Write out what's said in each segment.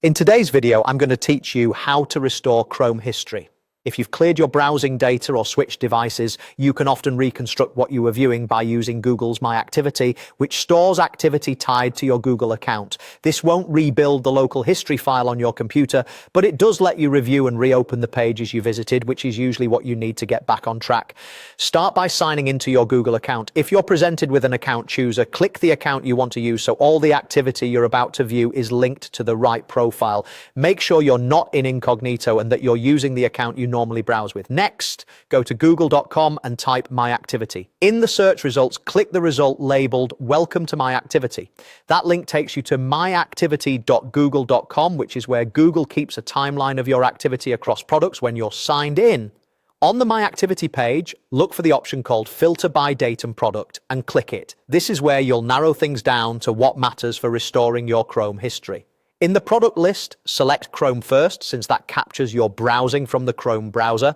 In today's video, I'm going to teach you how to restore Chrome history. If you've cleared your browsing data or switched devices, you can often reconstruct what you were viewing by using Google's My Activity, which stores activity tied to your Google account. This won't rebuild the local history file on your computer, but it does let you review and reopen the pages you visited, which is usually what you need to get back on track. Start by signing into your Google account. If you're presented with an account chooser, click the account you want to use so all the activity you're about to view is linked to the right profile. Make sure you're not in incognito and that you're using the account you normally browse with. Next, go to google.com and type My Activity. In the search results, click the result labeled Welcome to My Activity. That link takes you to myactivity.google.com, which is where Google keeps a timeline of your activity across products when you're signed in. On the My Activity page, look for the option called Filter by Date and Product and click it. This is where you'll narrow things down to what matters for restoring your Chrome history. In the product list, select Chrome first, since that captures your browsing from the Chrome browser.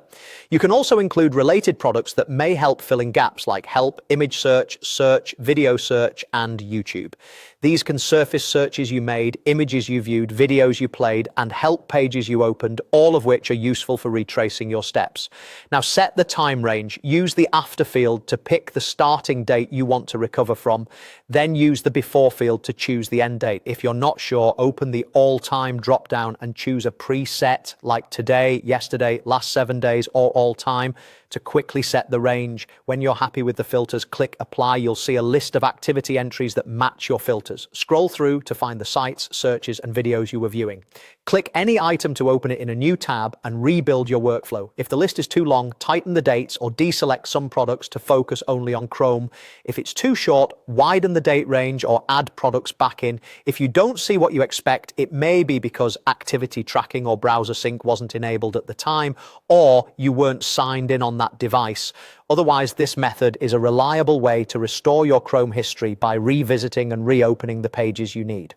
You can also include related products that may help fill in gaps like Help, Image Search, Search, Video Search, and YouTube. These can surface searches you made, images you viewed, videos you played, and help pages you opened, all of which are useful for retracing your steps. Now set the time range. Use the after field to pick the starting date you want to recover from. Then use the before field to choose the end date. If you're not sure, open the all-time drop-down and choose a preset like today, yesterday, last 7 days, or all-time to quickly set the range. When you're happy with the filters, click Apply. You'll see a list of activity entries that match your filters. Scroll through to find the sites, searches, and videos you were viewing. Click any item to open it in a new tab and rebuild your workflow. If the list is too long, tighten the dates or deselect some products to focus only on Chrome. If it's too short, widen the date range or add products back in. If you don't see what you expect, it may be because activity tracking or browser sync wasn't enabled at the time, or you weren't signed in on that device. Otherwise, this method is a reliable way to restore your Chrome history by revisiting and reopening the pages you need.